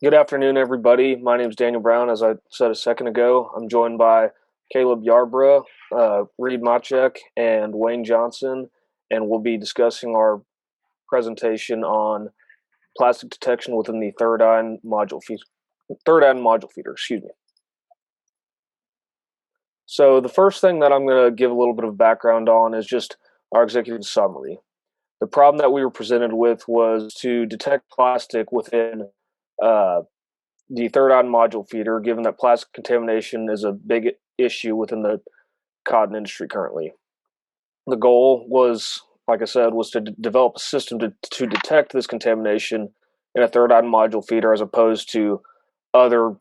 Good afternoon, everybody. My name is Daniel Brown. As I said a second ago, I'm joined by Caleb Yarbrough, Reed Machek, and Wayne Johnson, and we'll be discussing our presentation on plastic detection within the third ion module feeder. Excuse me. So the first thing that I'm going to give a little bit of background on is just our executive summary. The problem that we were presented with was to detect plastic within uh, the third ion module feeder, given that plastic contamination is a big issue within the cotton industry currently. The goal was, like I said, was to develop a system to detect this contamination in a third ion module feeder as opposed to other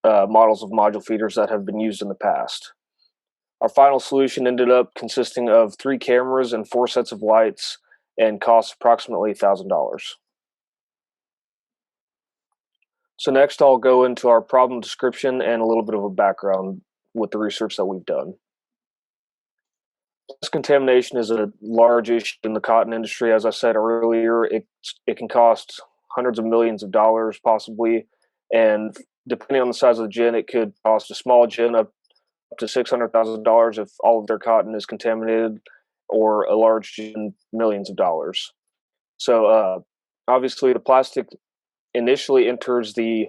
models of module feeders that have been used in the past. Our final solution ended up consisting of 3 cameras and 4 sets of lights and cost approximately $1,000. So next I'll go into our problem description and a little bit of a background with the research that we've done. Pest contamination is a large issue in the cotton industry. As I said earlier, it can cost hundreds of millions of dollars possibly, and depending on the size of the gin, it could cost a small gin up to $600,000 if all of their cotton is contaminated, or a large gin millions of dollars. So obviously the plastic initially enters the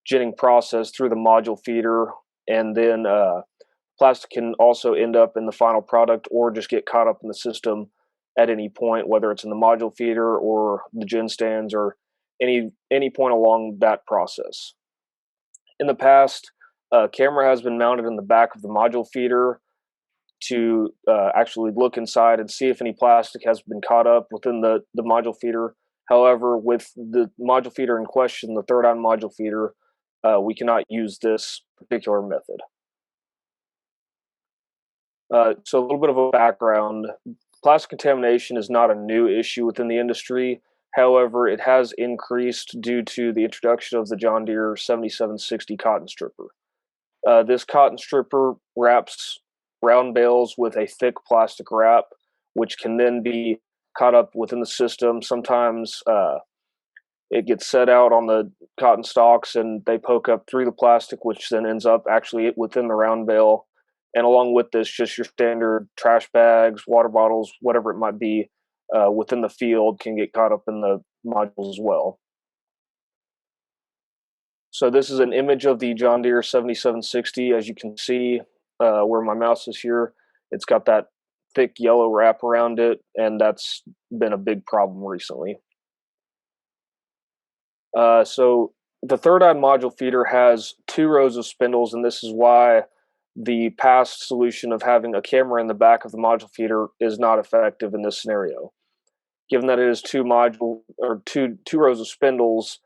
ginning process through the module feeder, and then plastic can also end up in the final product or just get caught up in the system at any point, whether it's in the module feeder or the gin stands or any point along that process. In the past, a camera has been mounted in the back of the module feeder to actually look inside and see if any plastic has been caught up within the module feeder. However, with the module feeder in question, the third ion module feeder, we cannot use this particular method. So a little bit of a background. Plastic contamination is not a new issue within the industry. However, it has increased due to the introduction of the John Deere 7760 cotton stripper. This cotton stripper wraps round bales with a thick plastic wrap, which can then be caught up within the system. Sometimes it gets set out on the cotton stalks and they poke up through the plastic, which then ends up actually within the round bale. And along with this, just your standard trash bags, water bottles, whatever it might be within the field can get caught up in the modules as well. So this is an image of the John Deere 7760. As you can see where my mouse is here, it's got that thick yellow wrap around it, and that's been a big problem recently. So the third ion module feeder has 2 rows of spindles, and this is why the past solution of having a camera in the back of the module feeder is not effective in this scenario. Given that it is two rows of spindles,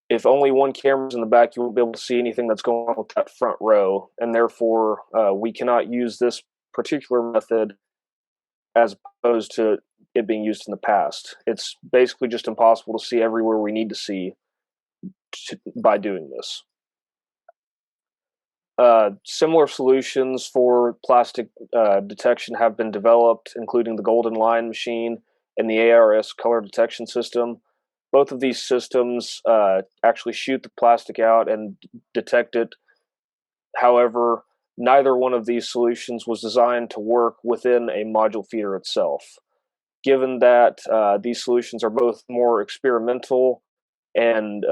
if only one camera is in the back, you won't be able to see anything that's going on with that front row, and therefore we cannot use this particular method as opposed to it being used in the past. It's basically just impossible to see everywhere we need to see by doing this. Similar solutions for plastic detection have been developed, including the Golden Line machine and the ARS color detection system. Both of these systems actually shoot the plastic out and detect it. However, neither one of these solutions was designed to work within a module feeder itself. Given that these solutions are both more experimental and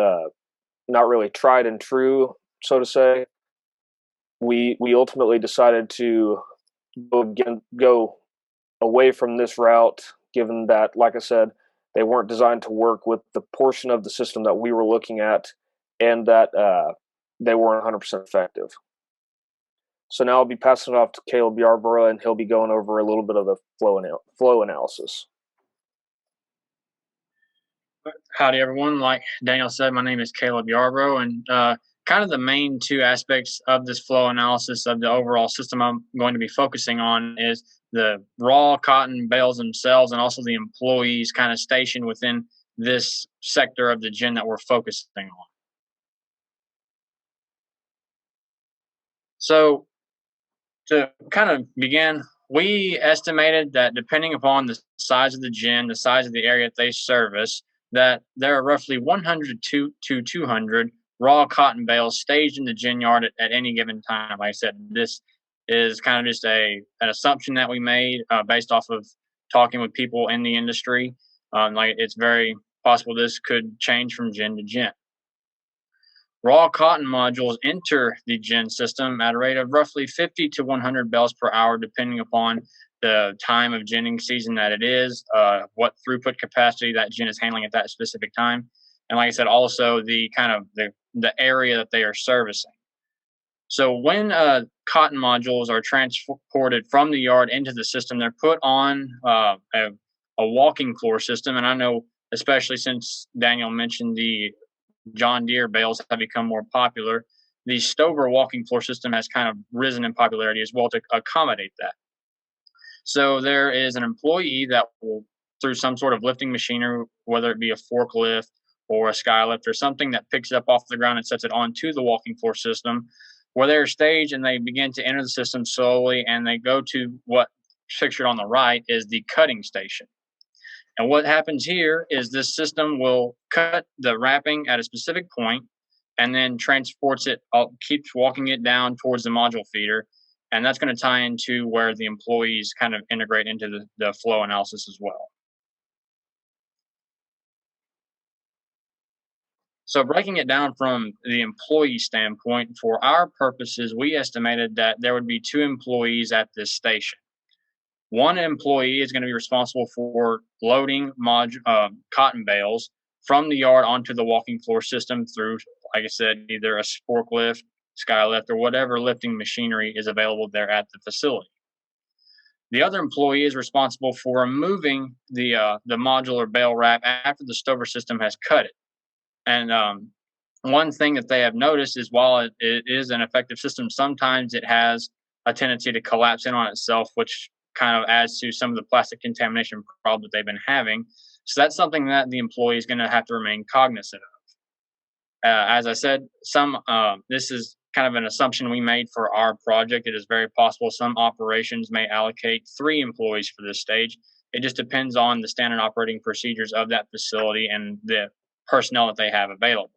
not really tried and true, so to say, we ultimately decided to go away from this route, given that, like I said, they weren't designed to work with the portion of the system that we were looking at, and that they weren't 100% effective. So now I'll be passing it off to Caleb Yarborough, and he'll be going over a little bit of the flow analysis. Howdy, everyone. Like Daniel said, my name is Caleb Yarbrough, and kind of the main 2 aspects of this flow analysis of the overall system I'm going to be focusing on is the raw cotton bales themselves and also the employees kind of stationed within this sector of the gin that we're focusing on. So to kind of begin, we estimated that depending upon the size of the gin, the size of the area that they service, that there are roughly 100 to 200 raw cotton bales staged in the gin yard at any given time. Like I said, this is kind of just an assumption that we made based off of talking with people in the industry. Like it's very possible this could change from gin to gin. Raw cotton modules enter the gin system at a rate of roughly 50 to 100 bales per hour, depending upon the time of ginning season that it is, what throughput capacity that gin is handling at that specific time, and like I said, also the kind of the area that they are servicing. So when cotton modules are transported from the yard into the system, they're put on a walking floor system, and I know especially since Daniel mentioned the John Deere bales have become more popular, the Stover walking floor system has kind of risen in popularity as well to accommodate that. So there is an employee that will, through some sort of lifting machinery, whether it be a forklift or a skylift or something that picks it up off the ground and sets it onto the walking floor system, where they're staged and they begin to enter the system slowly, and they go to what pictured on the right is the cutting station. And what happens here is this system will cut the wrapping at a specific point and then transports it, keeps walking it down towards the module feeder. And that's going to tie into where the employees kind of integrate into the flow analysis as well. So breaking it down from the employee standpoint, for our purposes, we estimated that there would be 2 employees at this station. One employee is going to be responsible for loading cotton bales from the yard onto the walking floor system through, like I said, either a forklift, skylift, or whatever lifting machinery is available there at the facility. The other employee is responsible for removing the modular bale wrap after the Stover system has cut it. And one thing that they have noticed is while it is an effective system, sometimes it has a tendency to collapse in on itself, which kind of adds to some of the plastic contamination problem that they've been having. So that's something that the employee is going to have to remain cognizant of. As I said, this is kind of an assumption we made for our project. It is very possible some operations may allocate 3 employees for this stage. It just depends on the standard operating procedures of that facility and the personnel that they have available.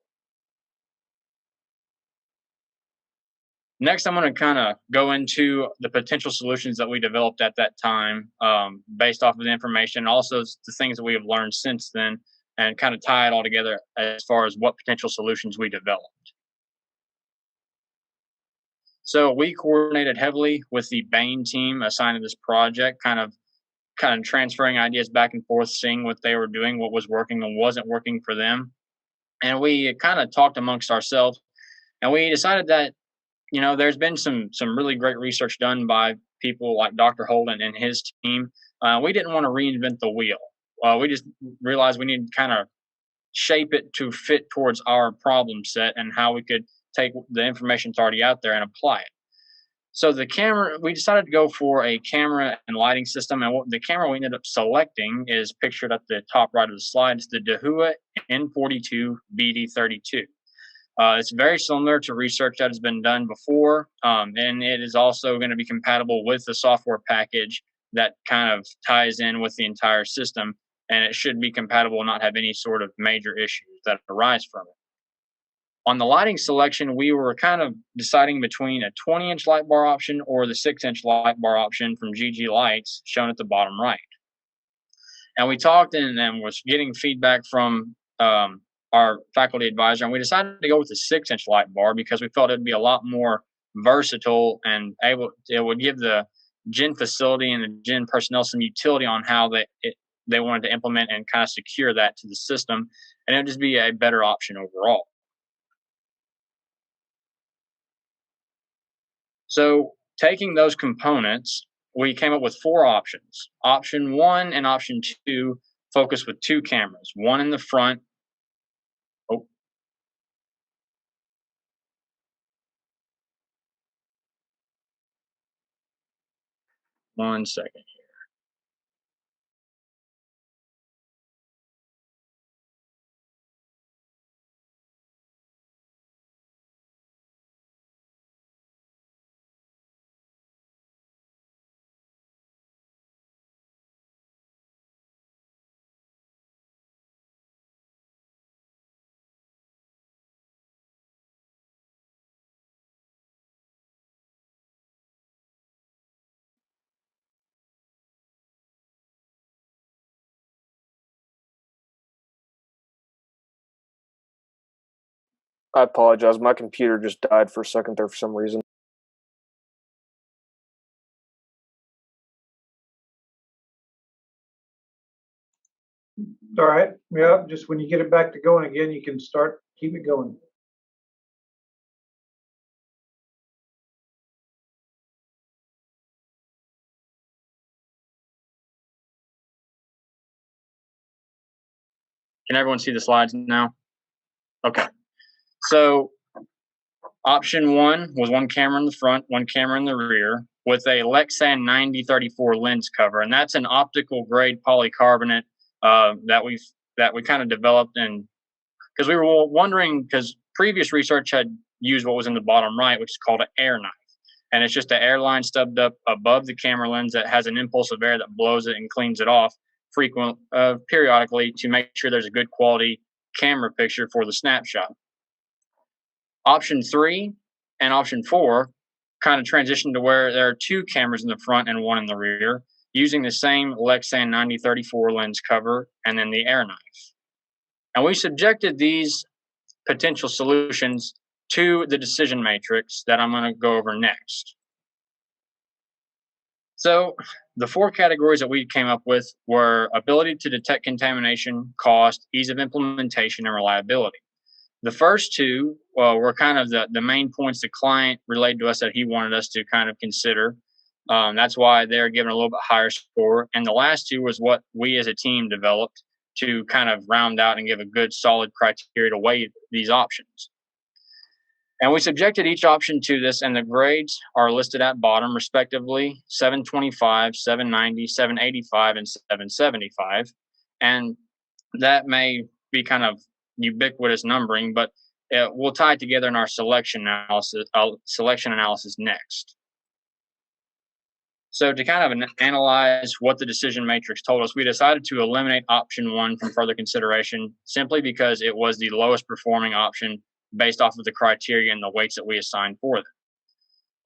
Next, I'm going to kind of go into the potential solutions that we developed at that time based off of the information, also the things that we have learned since then, and kind of tie it all together as far as what potential solutions we developed. So we coordinated heavily with the Bain team assigned to this project, kind of transferring ideas back and forth, seeing what they were doing, what was working and wasn't working for them. And we kind of talked amongst ourselves, and we decided that there's been some really great research done by people like Dr. Holden and his team. We didn't want to reinvent the wheel. We just realized we need to kind of shape it to fit towards our problem set and how we could take the information that's already out there and apply it. So we decided to go for a camera and lighting system, and the camera we ended up selecting is pictured at the top right of the slide. It's the Dahua N42 BD32. It's very similar to research that has been done before, and it is also going to be compatible with the software package that kind of ties in with the entire system, and it should be compatible and not have any sort of major issues that arise from it. On the lighting selection, we were kind of deciding between a 20-inch light bar option or the 6-inch light bar option from GG Lights, shown at the bottom right. And we talked and was getting feedback from our faculty advisor, and we decided to go with the 6-inch light bar because we felt it'd be a lot more versatile and it would give the gin facility and the gin personnel some utility on how they wanted to implement and kind of secure that to the system, and it would just be a better option overall. So taking those components, we came up with 4 options. Option 1 and option 2 focus with 2 cameras, one in the front. Oh, one second. I apologize. My computer just died for a second there for some reason. All right. Yeah, just when you get it back to going again, you can keep it going. Can everyone see the slides now? Okay. So option one was one camera in the front, one camera in the rear with a Lexan 9034 lens cover, and that's an optical grade polycarbonate that we kind of developed, and because we were wondering, because previous research had used what was in the bottom right, which is called an air knife, and it's just an airline stubbed up above the camera lens that has an impulse of air that blows it and cleans it off periodically to make sure there's a good quality camera picture for the snapshot. Option three and option four kind of transitioned to where there are two cameras in the front and one in the rear using the same Lexan 9034 lens cover and then the air knife. And we subjected these potential solutions to the decision matrix that I'm going to go over next. So the four categories that we came up with were ability to detect contamination, cost, ease of implementation, and reliability. The first two were kind of the main points the client relayed to us that he wanted us to kind of consider. That's why they're given a little bit higher score. And the last two was what we as a team developed to kind of round out and give a good solid criteria to weigh these options. And we subjected each option to this, and the grades are listed at bottom, respectively 725, 790, 785, and 775. And that may be kind of ubiquitous numbering, but we'll tie it together in our selection analysis next. So to kind of analyze what the decision matrix told us, we decided to eliminate option one from further consideration simply because it was the lowest performing option based off of the criteria and the weights that we assigned for them.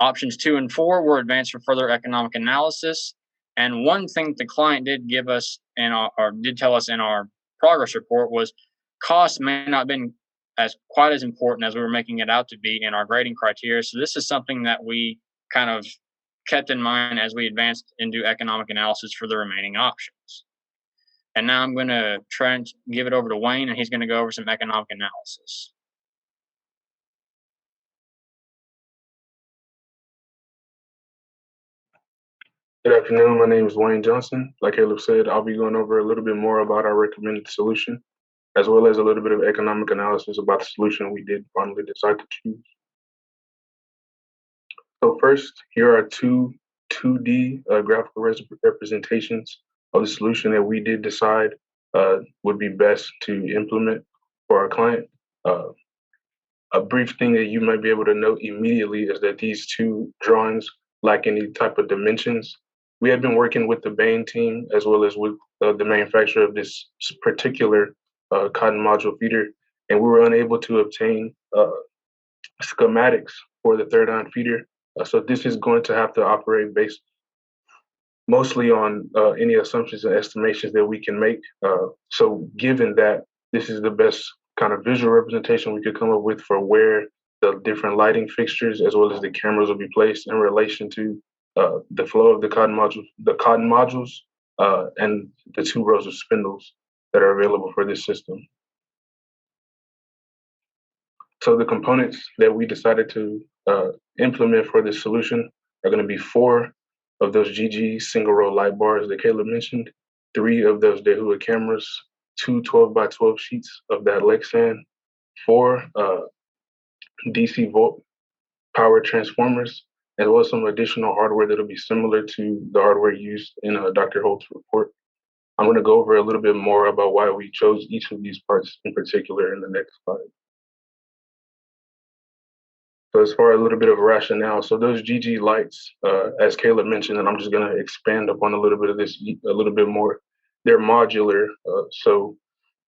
Options 2 and 4 were advanced for further economic analysis. And one thing that the client did give us did tell us in our progress report was cost may not have been quite as important as we were making it out to be in our grading criteria. So this is something that we kind of kept in mind as we advanced into economic analysis for the remaining options. And now I'm going to try and give it over to Wayne, and he's going to go over some economic analysis. Good afternoon. My name is Wayne Johnson. Like Caleb said, I'll be going over a little bit more about our recommended solution, as well as a little bit of economic analysis about the solution we did finally decide to choose. So first, here are two 2D graphical representations of the solution that we did decide would be best to implement for our client. A brief thing that you might be able to note immediately is that these two drawings lack any type of dimensions. We had been working with the Bain team as well as with the manufacturer of this particular cotton module feeder, and we were unable to obtain schematics for the third on feeder. So this is going to have to operate based mostly on any assumptions and estimations that we can make. So given that this is the best kind of visual representation we could come up with for where the different lighting fixtures as well as the cameras will be placed in relation to the flow of the cotton modules, and the two rows of spindles that are available for this system. So the components that we decided to implement for this solution are going to be 4 of those GG single row light bars that Caleb mentioned, 3 of those Dehua cameras, 2 12x12 sheets of that Lexan, 4 DC volt power transformers, as well as some additional hardware that'll be similar to the hardware used in Dr. Holt's report. I'm going to go over a little bit more about why we chose each of these parts in particular in the next slide. So as far as a little bit of rationale, so those GG lights, as Caleb mentioned, and I'm just going to expand upon a little bit of this a little bit more, they're modular. So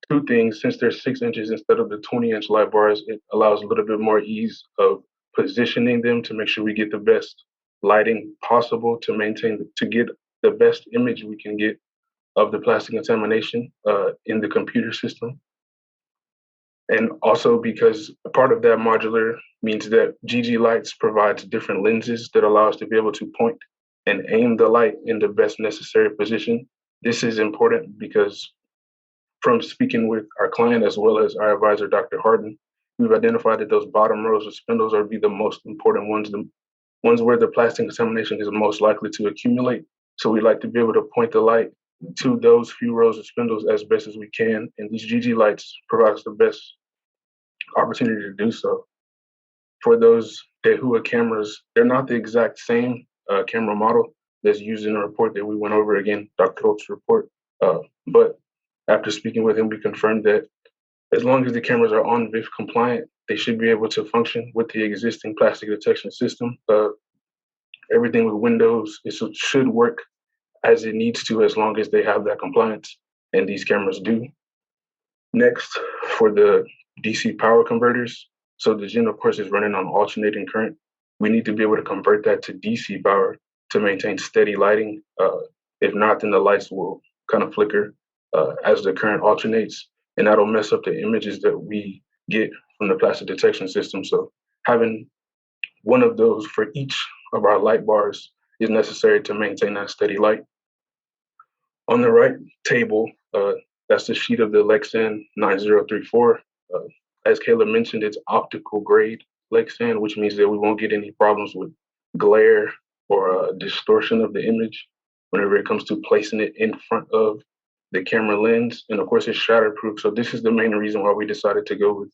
2 things, since they're 6 inches instead of the 20-inch light bars, it allows a little bit more ease of positioning them to make sure we get the best lighting possible to get the best image we can get of the plastic contamination in the computer system. And also because a part of that modular means that GG Lights provides different lenses that allow us to be able to point and aim the light in the best necessary position. This is important because from speaking with our client as well as our advisor, Dr. Harden, we've identified that those bottom rows of spindles are be the most important ones, the ones where the plastic contamination is most likely to accumulate. So we like to be able to point the light to those few rows of spindles as best as we can. And these GG lights provide us the best opportunity to do so. For those Dehua cameras, they're not the exact same camera model that's used in the report that we went over again, Dr. Holt's report. But after speaking with him, we confirmed that as long as the cameras are on-VIF compliant, they should be able to function with the existing plastic detection system. Everything with Windows, it should work as it needs to as long as they have that compliance, and these cameras do. Next, for the DC power converters, so the Gen, of course, is running on alternating current. We need to be able to convert that to DC power to maintain steady lighting. If not, then the lights will kind of flicker as the current alternates, and that'll mess up the images that we get from the plastic detection system. So having one of those for each of our light bars is necessary to maintain that steady light. On the right table, that's the sheet of the Lexan 9034. As Caleb mentioned, it's optical grade Lexan, which means that we won't get any problems with glare or distortion of the image whenever it comes to placing it in front of the camera lens. And of course, it's shatterproof. So this is the main reason why we decided to go with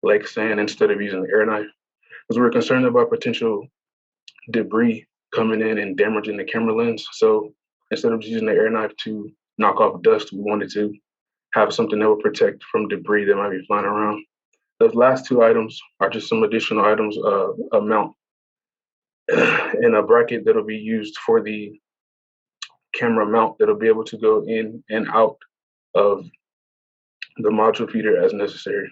Lexan instead of using air knife, because we're concerned about potential debris coming in and damaging the camera lens. So instead of just using the air knife to knock off dust, we wanted to have something that will protect from debris that might be flying around. Those last two items are just some additional items, a mount and a bracket that'll be used for the camera mount that'll be able to go in and out of the module feeder as necessary.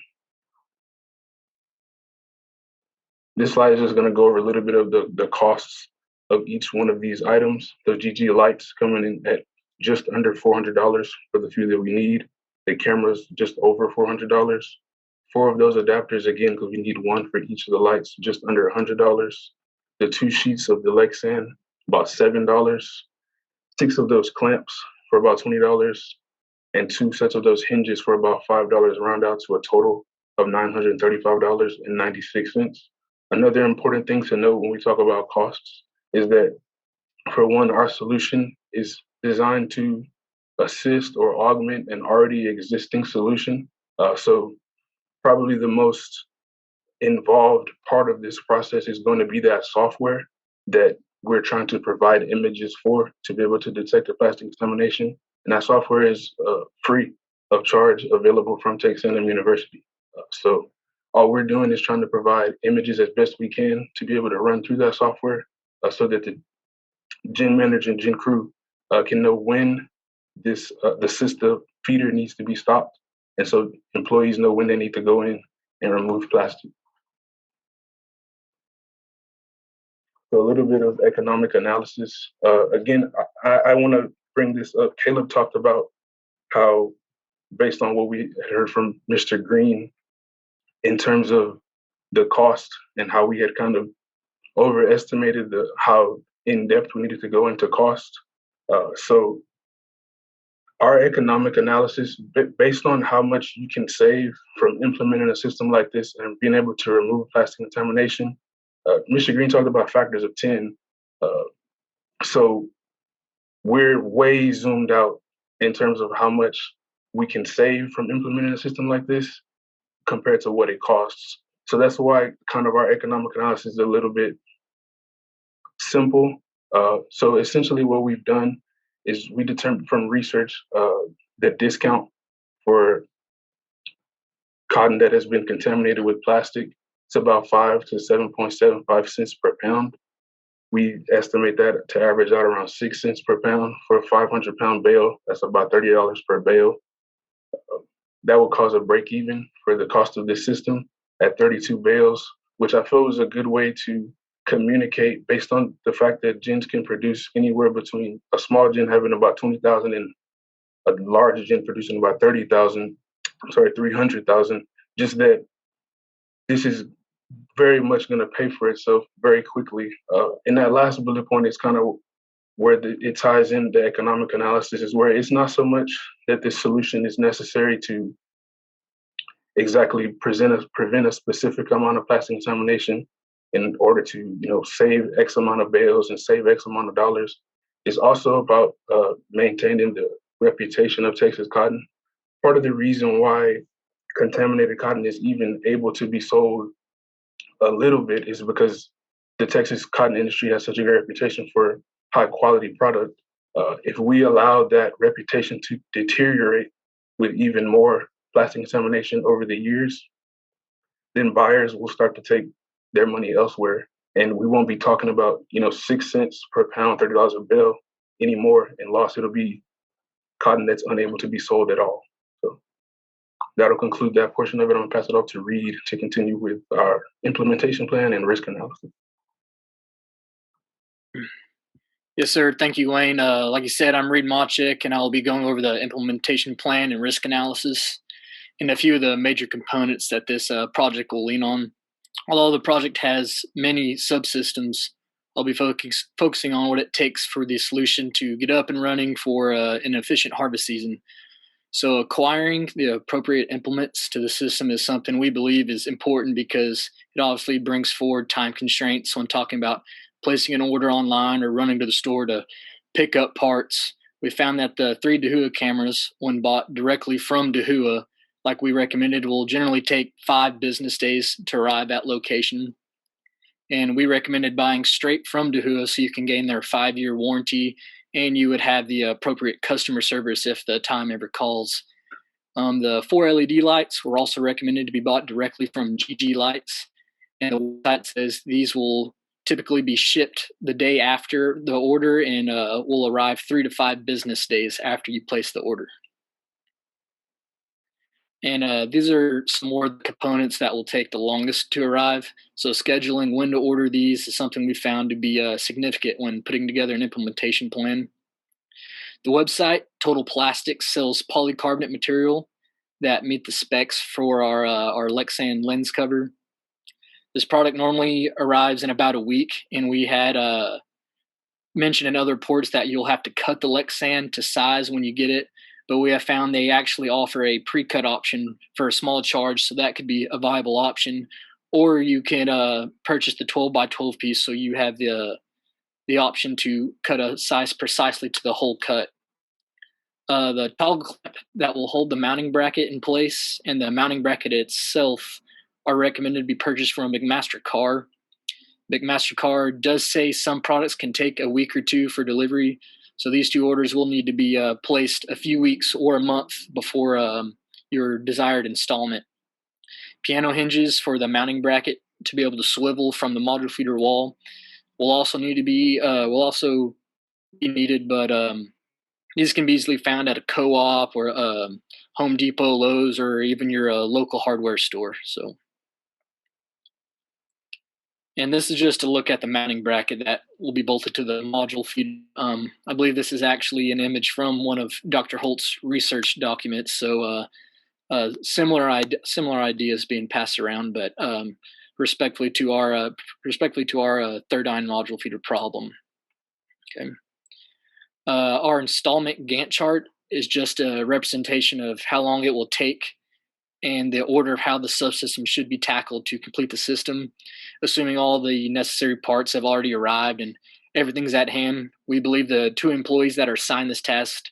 This slide is just going to go over a little bit of the costs of each one of these items. The GG lights coming in at just under $400 for the few that we need. The cameras just over $400. 4 of those adapters, again, because we need one for each of the lights, just under $100. The 2 sheets of the Lexan, about $7. 6 of those clamps for about $20, and 2 sets of those hinges for about $5, round out to a total of $935.96. Another important thing to note when we talk about costs is that, for one, our solution is designed to assist or augment an already existing solution. So probably the most involved part of this process is going to be that software that we're trying to provide images for to be able to detect the plastic contamination. And that software is free of charge, available from Tsz-Yi University. So all we're doing is trying to provide images as best we can to be able to run through that software so that the Gen manager and Gen crew can know when this the system feeder needs to be stopped. And so employees know when they need to go in and remove plastic. So a little bit of economic analysis. Again, I want to bring this up. Caleb talked about how, based on what we had heard from Mr. Green, in terms of the cost and how we had kind of overestimated how in depth we needed to go into cost. So our economic analysis, based on how much you can save from implementing a system like this and being able to remove plastic contamination, Mr. Green talked about factors of 10. So we're way zoomed out in terms of how much we can save from implementing a system like this compared to what it costs. So that's why kind of our economic analysis is a little bit simple. So essentially what we've done is we determined from research the discount for cotton that has been contaminated with plastic. It's about 5 to 7.75 cents per pound. We estimate that to average out around 6 cents per pound for a 500-pound bale. That's about $30 per bale. That will cause a break even for the cost of this system at 32 bales, which I feel is a good way to communicate based on the fact that gens can produce anywhere between a small gen having about 20,000 and a large gen producing about 300,000. just that this is very much going to pay for itself very quickly. And that last bullet point is kind of where it ties in the economic analysis, is where it's not so much that this solution is necessary to exactly prevent a specific amount of plastic contamination in order to save X amount of bales and save X amount of dollars. It's also about maintaining the reputation of Texas cotton. Part of the reason why contaminated cotton is even able to be sold a little bit is because the Texas cotton industry has such a great reputation for high quality product. If we allow that reputation to deteriorate with even more plastic contamination over the years, then buyers will start to take their money elsewhere, and we won't be talking about 6 cents per pound, $30 a bale anymore in loss. It'll be cotton that's unable to be sold at all. So that'll conclude that portion of it. I'm gonna pass it off to Reed to continue with our implementation plan and risk analysis. Yes, sir. Thank you, Wayne. Like you said, I'm Reed Machik, and I'll be going over the implementation plan and risk analysis and a few of the major components that this project will lean on. Although the project has many subsystems, I'll be focusing on what it takes for the solution to get up and running for an efficient harvest season. So acquiring the appropriate implements to the system is something we believe is important because it obviously brings forward time constraints when talking about placing an order online or running to the store to pick up parts. We found that the 3 DeHua cameras, when bought directly from DeHua, like we recommended, will generally take 5 business days to arrive at location. And we recommended buying straight from DeHua so you can gain their 5-year warranty and you would have the appropriate customer service if the time ever calls. The 4 LED lights were also recommended to be bought directly from GG Lights. And the website says these will typically be shipped the day after the order and will arrive 3 to 5 business days after you place the order. And these are some more components that will take the longest to arrive. So scheduling when to order these is something we found to be significant when putting together an implementation plan. The website, Total Plastics, sells polycarbonate material that meet the specs for our Lexan lens cover. This product normally arrives in about a week, and we had mentioned in other reports that you'll have to cut the Lexan to size when you get it, but we have found they actually offer a pre-cut option for a small charge, so that could be a viable option. Or you can purchase the 12 by 12 piece, so you have the option to cut a size precisely to the whole cut. The toggle clamp that will hold the mounting bracket in place and the mounting bracket itself are recommended to be purchased from McMaster-Carr. McMaster-Carr does say some products can take a week or 2 for delivery, so these 2 orders will need to be placed a few weeks or a month before your desired installment. Piano hinges for the mounting bracket to be able to swivel from the module feeder wall will also need to be needed, but these can be easily found at a co-op or Home Depot, Lowe's, or even your local hardware store. So, and this is just to look at the mounting bracket that will be bolted to the module feed. I believe this is actually an image from one of Dr. Holt's research documents. So similar ideas being passed around, but respectfully to our third eye module feeder problem. Okay. Our installment Gantt chart is just a representation of how long it will take and the order of how the subsystem should be tackled to complete the system. Assuming all the necessary parts have already arrived and everything's at hand, we believe the 2 employees that are assigned this task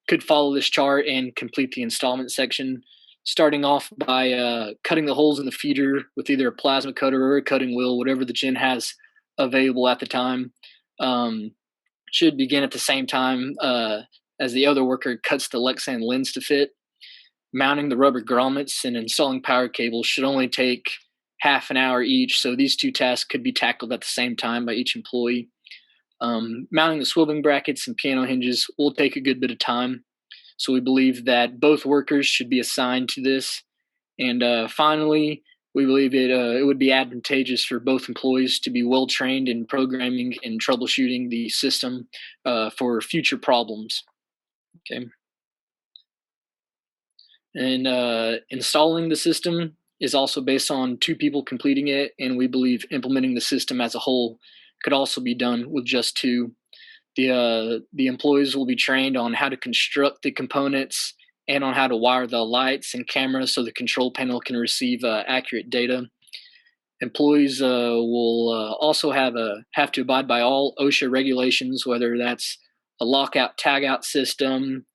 could follow this chart and complete the installment section, starting off by cutting the holes in the feeder with either a plasma cutter or a cutting wheel, whatever the gen has available at the time. Should begin at the same time as the other worker cuts the Lexan lens to fit. Mounting the rubber grommets and installing power cables should only take half an hour each, so these 2 tasks could be tackled at the same time by each employee. Mounting the swiveling brackets and piano hinges will take a good bit of time, so we believe that both workers should be assigned to this. And finally, we believe it would be advantageous for both employees to be well trained in programming and troubleshooting the system for future problems. Okay. And installing the system is also based on 2 people completing it, and we believe implementing the system as a whole could also be done with just 2. The employees will be trained on how to construct the components and on how to wire the lights and cameras so the control panel can receive accurate data. Employees will also have to abide by all OSHA regulations, whether that's a lockout tagout system,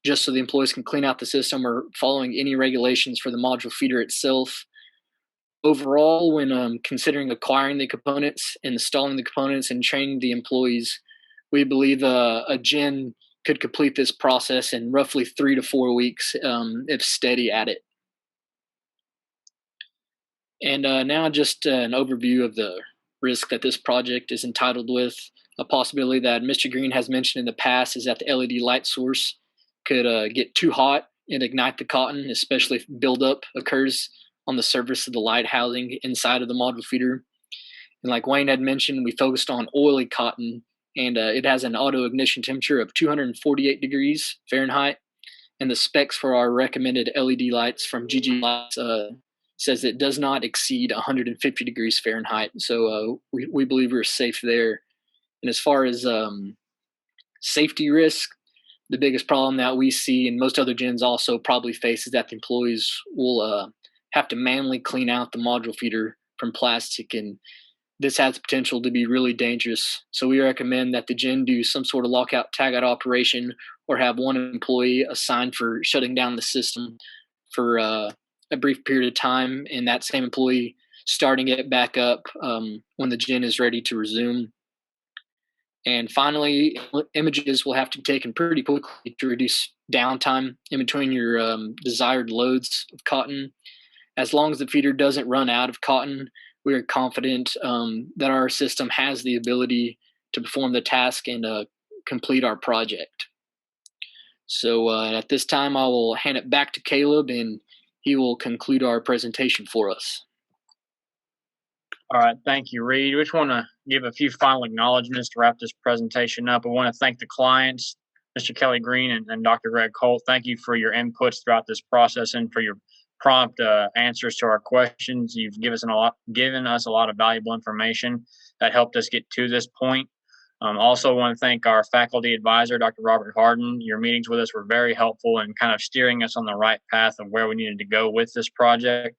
just so the employees can clean out the system, or following any regulations for the module feeder itself. Overall, when considering acquiring the components, installing the components, and training the employees, we believe a gen could complete this process in roughly 3 to 4 weeks if steady at it. And now just an overview of the risk that this project is entitled with. A possibility that Mr. Green has mentioned in the past is that the LED light source could get too hot and ignite the cotton, especially if buildup occurs on the surface of the light housing inside of the module feeder. And like Wayne had mentioned, we focused on oily cotton, and it has an auto ignition temperature of 248 degrees Fahrenheit. And the specs for our recommended LED lights from GG Lights says it does not exceed 150 degrees Fahrenheit. So we believe we're safe there. And as far as safety risk, the biggest problem that we see, and most other gens also probably face, is that the employees will have to manually clean out the module feeder from plastic, and this has the potential to be really dangerous. So we recommend that the gen do some sort of lockout tagout operation, or have one employee assigned for shutting down the system for a brief period of time, and that same employee starting it back up when the gen is ready to resume. And finally, images will have to be taken pretty quickly to reduce downtime in between your desired loads of cotton. As long as the feeder doesn't run out of cotton, we are confident that our system has the ability to perform the task and complete our project. So at this time, I will hand it back to Caleb, and he will conclude our presentation for us. All right, thank you, Reed. We just want to give a few final acknowledgments to wrap this presentation up. I want to thank the clients, Mr. Kelly Green and Dr. Greg Colt. Thank you for your inputs throughout this process and for your prompt answers to our questions. You've given us a lot of valuable information that helped us get to this point. Also want to thank our faculty advisor, Dr. Robert Harden. Your meetings with us were very helpful in kind of steering us on the right path of where we needed to go with this project.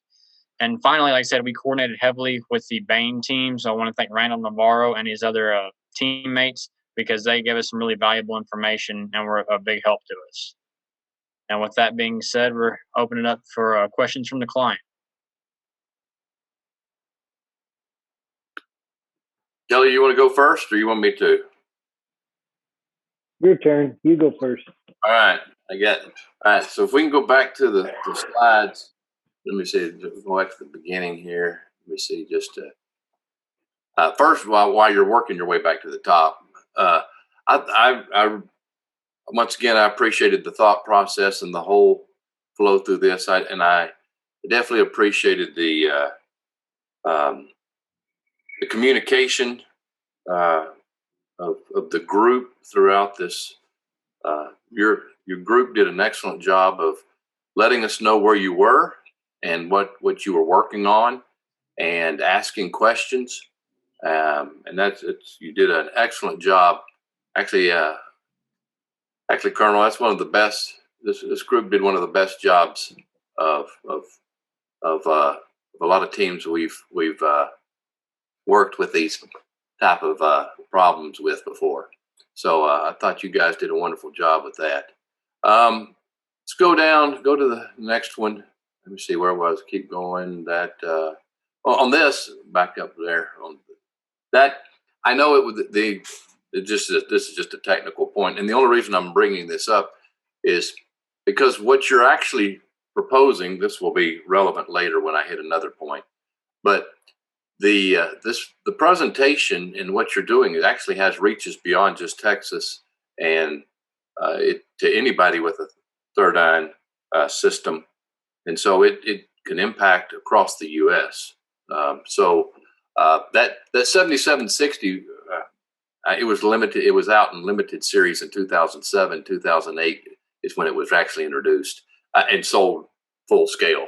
And finally, like I said, we coordinated heavily with the Bain team. So I want to thank Randall Navarro and his other teammates, because they gave us some really valuable information and were a big help to us. And with that being said, we're opening up for questions from the client. Kelly, you want to go first, or you want me to? Your turn. You go first. All right, I get it. All right, so if we can go back to the slides. Let me see, go back to the beginning here. Let me see, just first of all, while you're working your way back to the top, I once again, I appreciated the thought process and the whole flow through this. I definitely appreciated the communication of the group throughout this. Your group did an excellent job of letting us know where you were and what you were working on, and asking questions. And you did an excellent job. Actually, Colonel, that's one of the best. This group did one of the best jobs of a lot of teams we've worked with these type of problems with before. So I thought you guys did a wonderful job with that. Let's go to the next one. Let me see, where I was. Keep going. That on this, back up there on that. I know it would this is just a technical point, and the only reason I'm bringing this up is because what you're actually proposing. This will be relevant later when I hit another point, but the presentation and what you're doing, it actually has reaches beyond just Texas, and to anybody with a third eye system, and so it can impact across the U.S. That 7760, it was limited. It was out in limited series in 2007, 2008. is when it was actually introduced and sold full scale.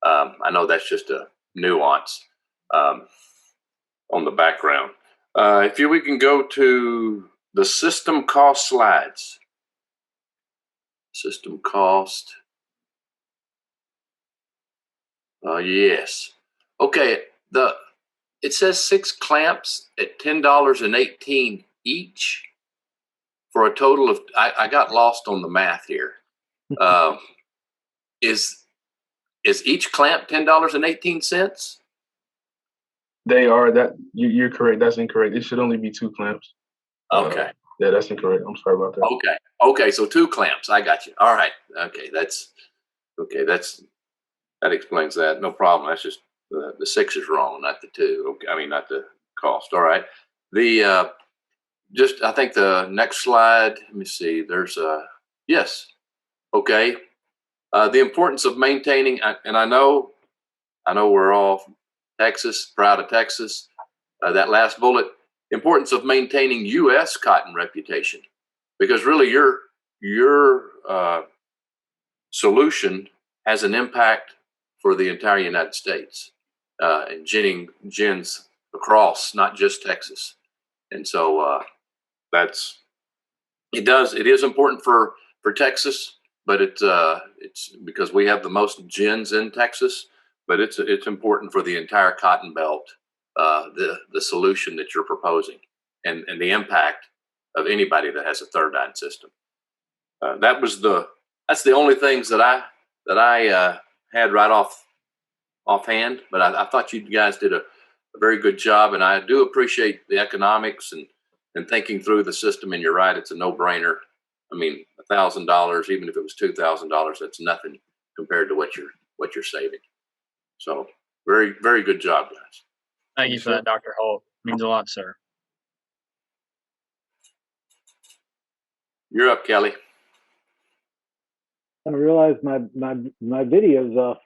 I know that's just a nuance on the background. If we can go to the system cost slides. System cost. Yes. Okay. It says 6 clamps at $10.18 each for a total of. I got lost on the math here. Is each clamp $10.18? They are that you're correct. That's incorrect. It should only be 2 clamps. Okay. Yeah, that's incorrect. I'm sorry about that. Okay. Okay. So 2 clamps. I got you. All right. Okay. That explains that. No problem. That's just the 6 is wrong, not the 2. Okay. I mean, not the cost. All right. I think the next slide. Let me see. There's yes. Okay. The importance of maintaining, and I know we're all Texas, proud of Texas. That last bullet, importance of maintaining U.S. cotton reputation, because really your solution has an impact for the entire United States and gins across, not just Texas. And so it is important for Texas, but it's because we have the most gins in Texas, but it's important for the entire cotton belt, the solution that you're proposing and the impact of anybody that has a third eye system. That's the only things that I had right offhand, but I thought you guys did a very good job, and I do appreciate the economics and thinking through the system. And you're right, it's a no-brainer. I mean, $1,000, even if it was $2,000, that's nothing compared to what you're saving. So very, very good job, guys. Thank you for that, Dr. Holt. Means a lot, sir. You're up, Kelly. I realized my video's off.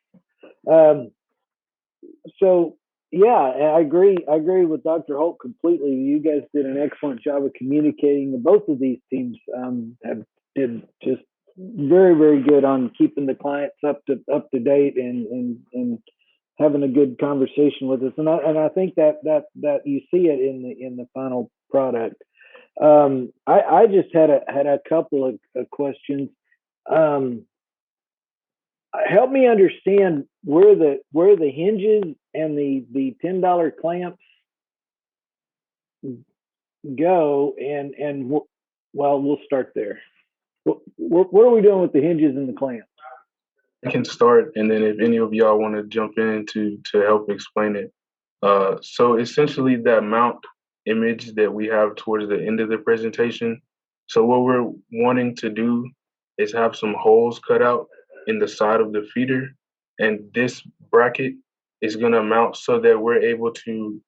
So yeah, I agree with Dr. Holt completely. You guys did an excellent job of communicating. Both of these teams did just very, very good on keeping the clients up to date and having a good conversation with us. And I think that you see it in the final product. I just had a couple of questions. Help me understand where the hinges and the $10 clamps go, and well, we'll start there. What are we doing with the hinges and the clamps? I can start, and then if any of y'all want to jump in to help explain it. So essentially, that mount image that we have towards the end of the presentation. So what we're wanting to do is have some holes cut out in the side of the feeder, and this bracket is going to mount so that we're able to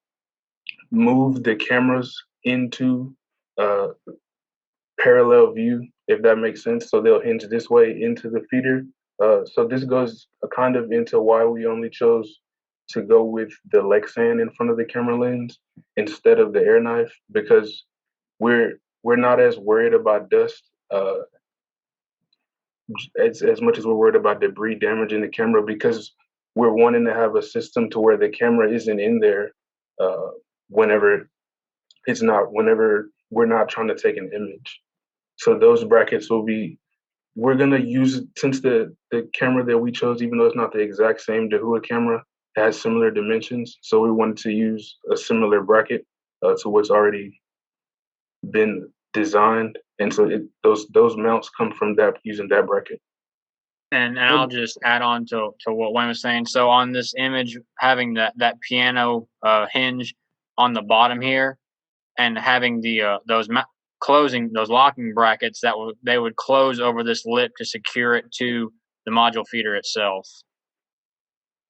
move the cameras into parallel view, if that makes sense. So they'll hinge this way into the feeder. So this goes kind of into why we only chose to go with the Lexan in front of the camera lens instead of the air knife, because we're not as worried about dust as much as we're worried about debris damaging the camera, because we're wanting to have a system to where the camera isn't in there whenever we're not trying to take an image. So those brackets we're going to use, since the camera that we chose, even though it's not the exact same Dahua camera, has similar dimensions. So we wanted to use a similar bracket to what's already been designed. And so those mounts come from using that bracket. And I'll just add on to what Wayne was saying. So on this image, having that piano hinge on the bottom here, and having those locking brackets they would close over this lip to secure it to the module feeder itself.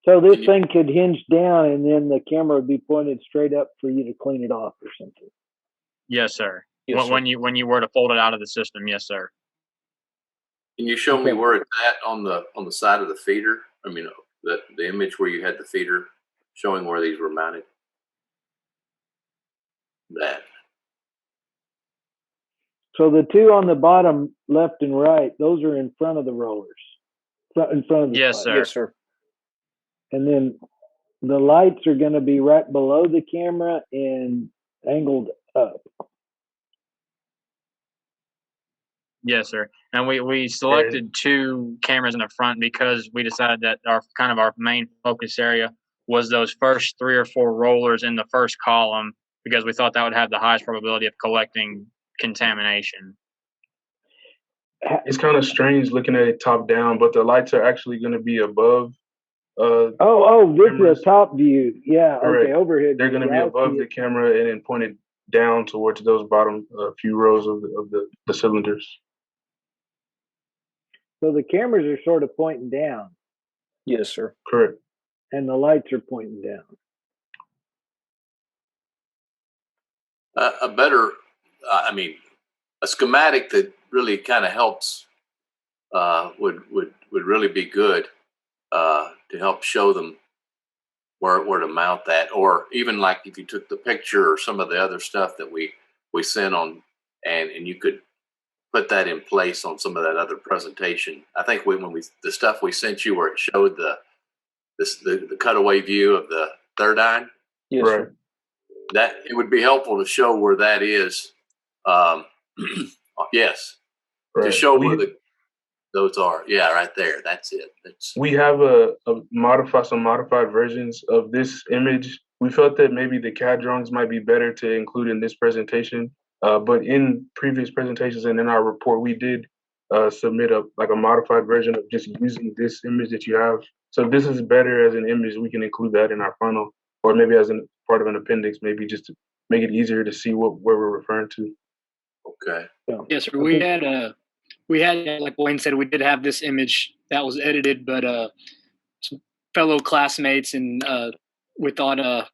So this thing could hinge down, and then the camera would be pointed straight up for you to clean it off or something. Yes, sir. Yes, sir. When you were to fold it out of the system, yes, sir. Can you show me where it's at on the side of the feeder? I mean, the image where you had the feeder, showing where these were mounted. That. So the two on the bottom, left and right, those are in front of the rollers, in front of the Yes, spot. sir. Yes, sir. And then the lights are going to be right below the camera and angled up. Yes, sir. And we selected two cameras in the front because we decided that our main focus area was those first 3 or 4 rollers in the first column, because we thought that would have the highest probability of collecting contamination. It's kind of strange looking at it top down, but the lights are actually going to be above. This cameras. is a top view. Yeah, Correct. okay, overhead. They're going to be Yeah, above the camera and then pointed down towards those bottom few rows of the cylinders. So the cameras are sort of pointing down, Yes, sir. Correct. and the lights are pointing down. A schematic that really kind of helps would really be good to help show them where to mount that, or even like if you took the picture or some of the other stuff that we sent on, and you could put that in place on some of that other presentation. I think the stuff we sent you where it showed the cutaway view of the third eye. Yes, Right. sir. That it would be helpful to show where that is. Yes, Right. to show where those are. Yeah, right there. That's it. We have some modified versions of this image. We felt that maybe the CAD drawings might be better to include in this presentation. But in previous presentations and in our report, we did submit a modified version of just using this image that you have. So if this is better as an image, we can include that in our final, or maybe as part of an appendix, maybe just to make it easier to see where we're referring to. Okay. Yes, sir. We had, like Wayne said, we did have this image that was edited, but some fellow classmates and we thought a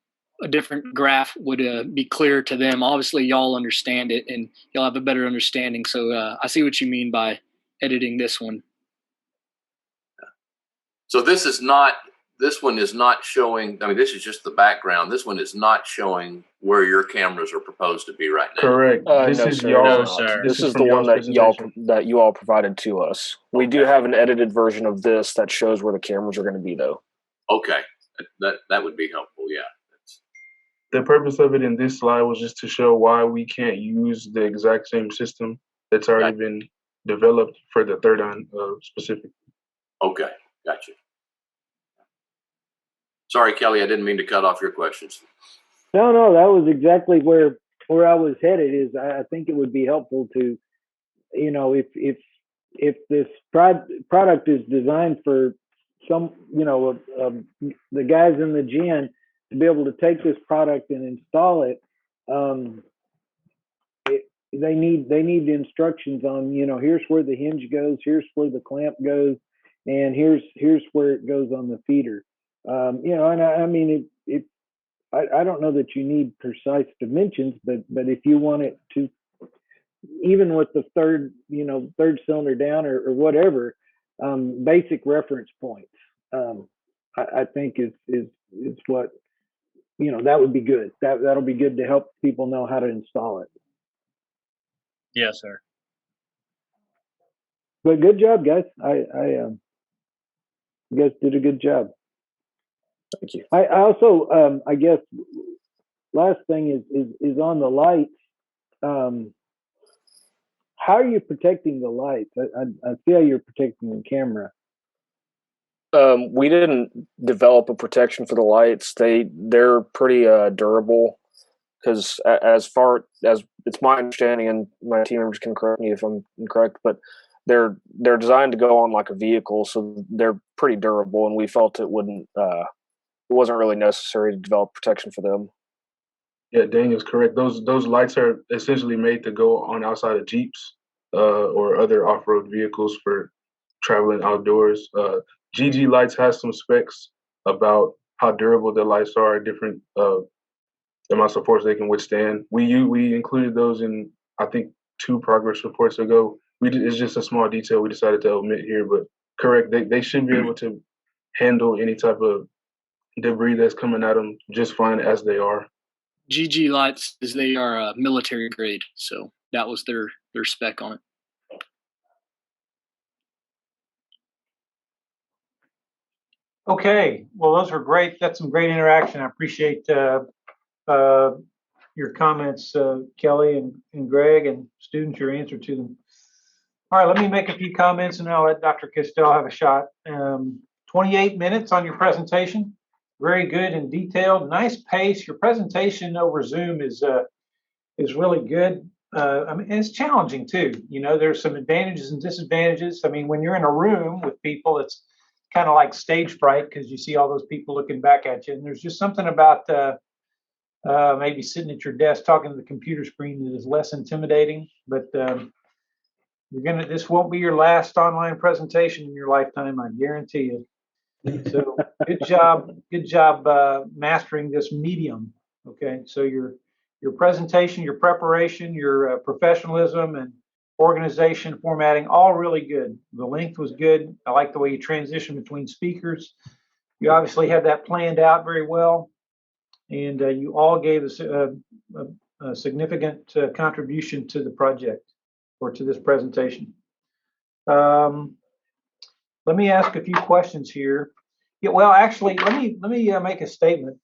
different graph would be clear to them. Obviously, y'all understand it and y'all have a better understanding. So I see what you mean by editing this one. So this one is not showing. I mean, this is just the background. This one is not showing where your cameras are proposed to be right now. Correct. This no, is sir. y'all. No, sir. This is from the one y'all's that you all provided to us. We do have an edited version of this that shows where the cameras are going to be, though. Okay, that would be helpful. Yeah. The purpose of it in this slide was just to show why we can't use the exact same system that's already been developed for the third eye specifically. Okay, gotcha. Sorry, Kelly, I didn't mean to cut off your questions. No, that was exactly where I was headed. Is I think it would be helpful to, if this product is designed for some, the guys in the gym to be able to take this product and install it, they need the instructions on, here's where the hinge goes, here's where the clamp goes, and here's where it goes on the feeder. And I mean, I don't know that you need precise dimensions, but if you want it to, even with the third cylinder down or whatever, basic reference points, I think is what, that would be good. That'll be good to help people know how to install it. Yes, sir. But good job, guys. You guys did a good job. Thank you. I also, I guess, last thing is on the lights. How are you protecting the lights? I see how you're protecting the camera. We didn't develop a protection for the lights. They're pretty durable, because as far as it's my understanding, and my team members can correct me if I'm incorrect, but they're designed to go on like a vehicle, so they're pretty durable, and we felt it wasn't really necessary to develop protection for them. Yeah, Daniel's correct. Those lights are essentially made to go on outside of Jeeps or other off-road vehicles for traveling outdoors. GG Lights has some specs about how durable the lights are, different amounts of force they can withstand. We included those in, I think, 2 progress reports ago. It's just a small detail we decided to omit here, but correct, they should be able to handle any type of debris that's coming at them just fine as they are. GG lights, they are military grade, so that was their spec on it. Okay, well, those were great. That's some great interaction. I appreciate your comments, Kelly and Greg, and students, your answer to them. All right, let me make a few comments and I'll let Dr. Castell have a shot. 28 minutes on your presentation. Very good and detailed. Nice pace. Your presentation over Zoom is really good. I mean, it's challenging too. You know, there's some advantages and disadvantages. I mean, when you're in a room with people, it's kind of like stage fright because you see all those people looking back at you. And there's just something about maybe sitting at your desk talking to the computer screen that is less intimidating. But this won't be your last online presentation in your lifetime, I guarantee you. So good job mastering this medium. Okay, so your presentation, your preparation, your professionalism and organization, formatting, all really good. The length was good. I like the way you transition between speakers. You obviously had that planned out very well, and you all gave us a significant contribution to the project or to this presentation. Let me ask a few questions here. Yeah, well, actually, let me make a statement.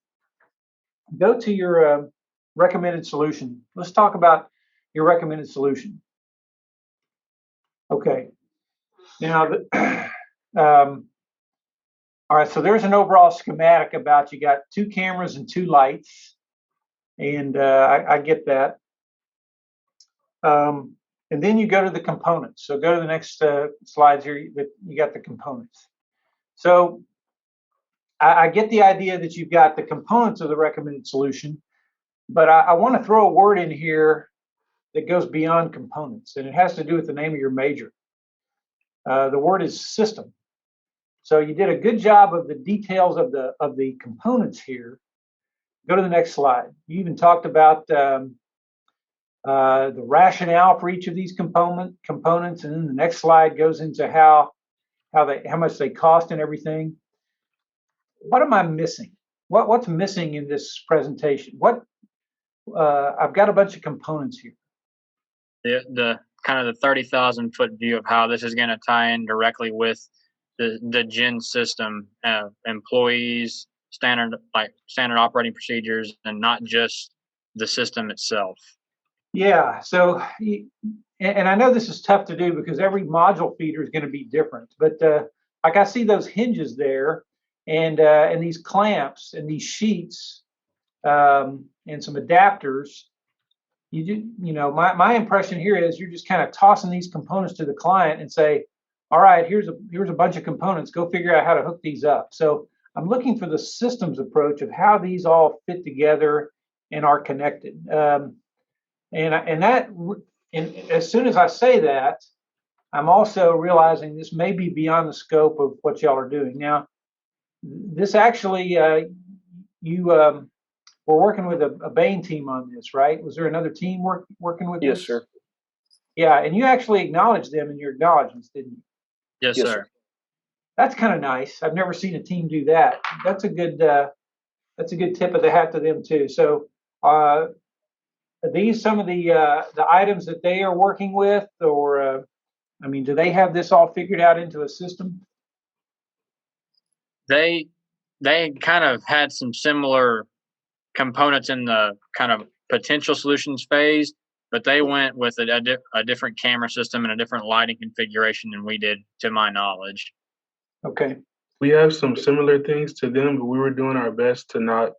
Go to your recommended solution. Let's talk about your recommended solution. Okay. Now, all right. So there's an overall schematic about you got 2 cameras and 2 lights, and I get that. And then you go to the components. So go to the next slides here. You got the components. So I get the idea that you've got the components of the recommended solution, but I want to throw a word in here that goes beyond components, and it has to do with the name of your major. The word is system. So you did a good job of the details of the components here. Go to the next slide. You even talked about the rationale for each of these components, and then the next slide goes into how much they cost and everything. What am I missing? What's missing in this presentation? I've got a bunch of components here. The kind of the 30,000 foot view of how this is going to tie in directly with the GEN system, employees, standard operating procedures, and not just the system itself. Yeah. So, and I know this is tough to do because every module feeder is going to be different. But like I see those hinges there, and these clamps and these sheets, and some adapters. My impression here is you're just kind of tossing these components to the client and say, all right, here's a bunch of components. Go figure out how to hook these up. So I'm looking for the systems approach of how these all fit together and are connected. And as soon as I say that, I'm also realizing this may be beyond the scope of what y'all are doing. Now, this actually, you were working with a Bain team on this, right? Was there another team working with this? Yes, sir. Yeah, and you actually acknowledged them in your acknowledgments, didn't you? Yes, sir. That's kind of nice. I've never seen a team do that. That's a good tip of the hat to them too. So, are these some of the items that they are working with, or I mean, do they have this all figured out into a system? They kind of had some similar components in the kind of potential solutions phase, but they went with a different camera system and a different lighting configuration than we did, to my knowledge. Okay. We have some similar things to them, but we were doing our best to not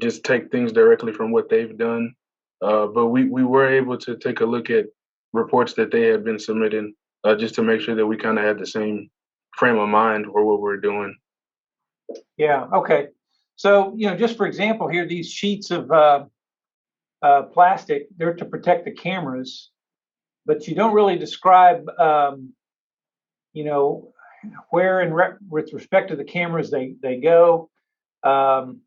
just take things directly from what they've done. But we were able to take a look at reports that they had been submitting, just to make sure that we kind of had the same frame of mind for what we're doing. Yeah. Okay. So, just for example here, these sheets of plastic, they're to protect the cameras, but you don't really describe, where with respect to the cameras they go. And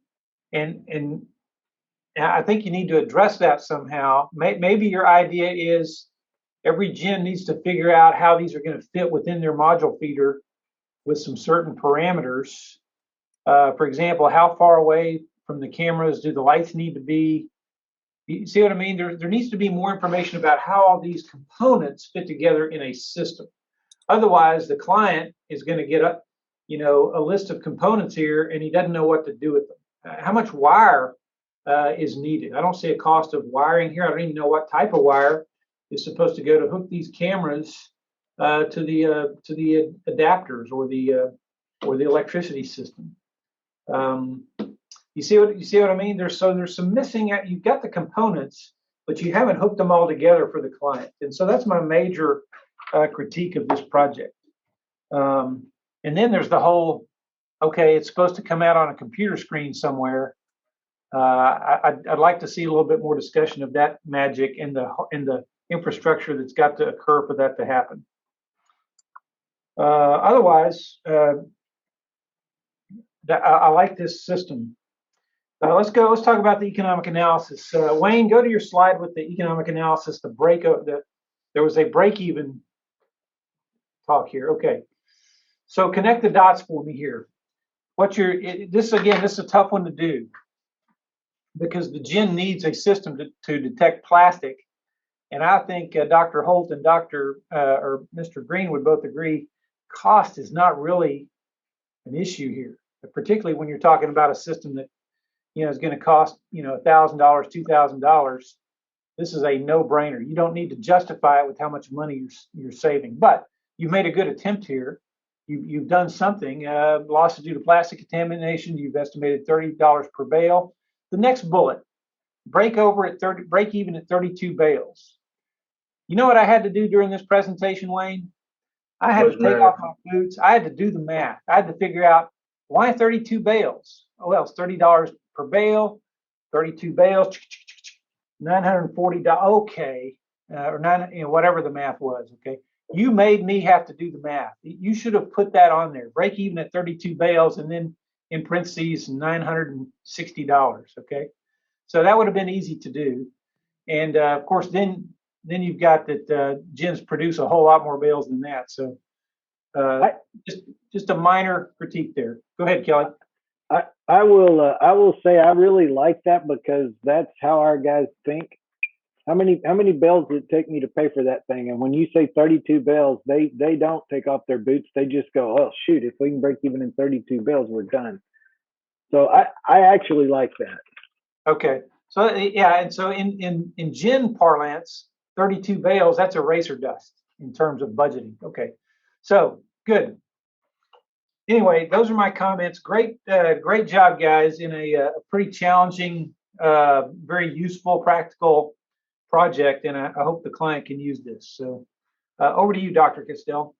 I think you need to address that somehow. Maybe your idea is every GEN needs to figure out how these are going to fit within their module feeder with some certain parameters. For example, how far away from the cameras do the lights need to be? You see what I mean? There needs to be more information about how all these components fit together in a system. Otherwise, the client is going to get a list of components here, and he doesn't know what to do with them. How much wire is needed? I don't see a cost of wiring here. I don't even know what type of wire is supposed to go to hook these cameras to the adapters or the electricity system. You see what I mean? There's some missing. You've got the components, but you haven't hooked them all together for the client. And so that's my major critique of this project. And then there's the whole, okay, it's supposed to come out on a computer screen somewhere. I'd like to see a little bit more discussion of that magic and the infrastructure that's got to occur for that to happen. Otherwise, I like this system. Let's talk about the economic analysis. Wayne, go to your slide with the economic analysis. There was a break-even talk here. Okay, so connect the dots for me here. This is a tough one to do because the gin needs a system to detect plastic, and I think Dr. Holt and Mr. Green would both agree cost is not really an issue here, particularly when you're talking about a system that is going to cost $1,000, $2,000. This is a no-brainer. You don't need to justify it with how much money you're saving, but you've made a good attempt here. You've done something. Losses due to plastic contamination. You've estimated $30 per bale. The next bullet: break even at 32 bales. You know what I had to do during this presentation, Wayne? I had to take off my boots. I had to do the math. I had to figure out why 32 bales. Oh, well, it's $30 per bale, 32 bales, $940. Okay, or whatever the math was. Okay, you made me have to do the math. You should have put that on there. Break even at 32 bales, and then in parentheses $960. Okay, so that would have been easy to do. And of course, then you've got that gins produce a whole lot more bales than that. So just a minor critique there. Go ahead, Kelly. I will say I really like that because that's how our guys think. How many bales did it take me to pay for that thing? And when you say 32 bales, they don't take off their boots. They just go, oh shoot, if we can break even in 32 bales, we're done. So I actually like that. Okay. So yeah, and so in gin parlance, 32 bales, that's eraser dust in terms of budgeting. Okay. So good. Anyway, those are my comments. Great job, guys, in a pretty challenging, very useful, practical project, and I hope the client can use this. So over to you, Dr. Castell.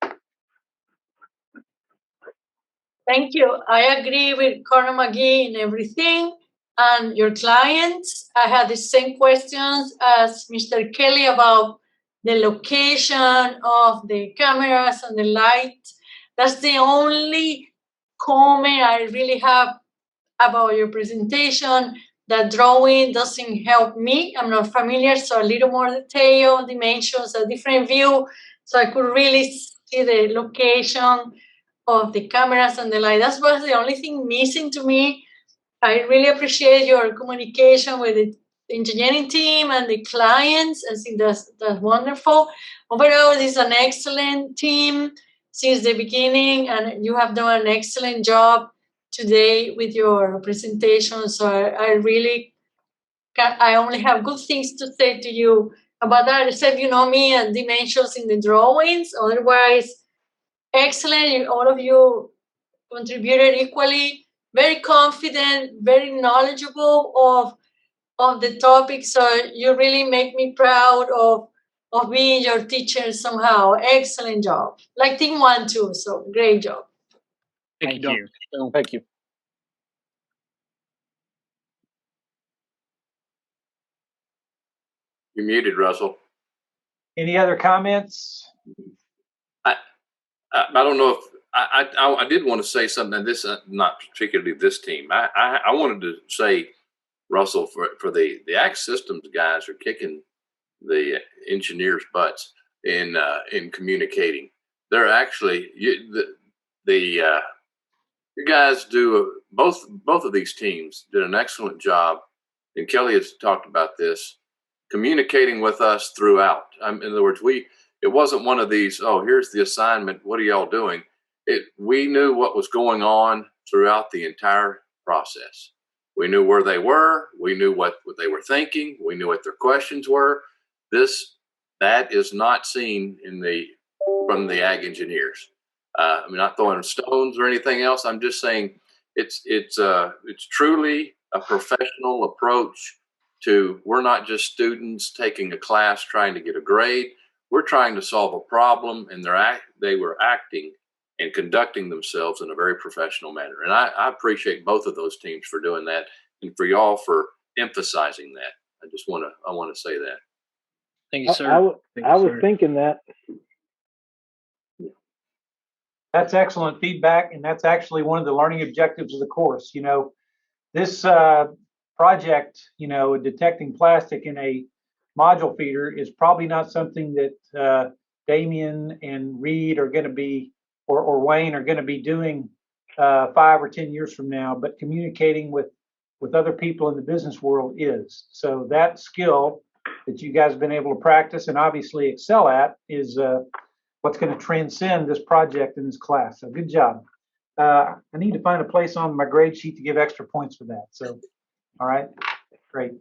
Thank you. I agree with Connor McGee in everything. And your clients, I had the same questions as Mr. Kelly about the location of the cameras and the lights. That's the only comment I really have about your presentation. The drawing doesn't help me. I'm not familiar, so a little more detail, dimensions, a different view, so I could really see the location of the cameras and the light. That was the only thing missing to me. I really appreciate your communication with the engineering team and the clients. I think that's wonderful. Overall, this is an excellent team since the beginning, and you have done an excellent job today with your presentation. So I only have good things to say to you about that, except me and dimensions in the drawings. Otherwise, excellent. All of you contributed equally. Very confident, very knowledgeable of the topic. So you really make me proud of being your teacher somehow. Excellent job. Like team 1 too. So great job. Thank you. Thank you. You're muted, Russell. Any other comments? I don't know if I did want to say something. And this not particularly this team. I wanted to say, Russell, for the Act Systems guys are kicking the engineers' butts in communicating. They're actually you guys do both of these teams did an excellent job and Kelly has talked about this, communicating with us throughout. In other words, it wasn't one of these, oh, here's the assignment, what are y'all doing? We knew what was going on throughout the entire process. We knew where they were. We knew what they were thinking. We knew what their questions were. That is not seen from the ag engineers. I'm not throwing stones or anything else. I'm just saying it's truly a professional approach to, we're not just students taking a class trying to get a grade. We're trying to solve a problem, and they were acting and conducting themselves in a very professional manner. And I appreciate both of those teams for doing that, and for y'all for emphasizing that. I want to say that. Thank you, sir. I was thinking that. That's excellent feedback, and that's actually one of the learning objectives of the course. You know, this project, you know, detecting plastic in a module feeder is probably not something that Damien and Reed are going to be, or Wayne are going to be doing 5 or 10 years from now, but communicating with other people in the business world is. So that skill that you guys have been able to practice and obviously excel at is what's going to transcend this project in this class. So good job. I need to find a place on my grade sheet to give extra points for that. So, all right, great.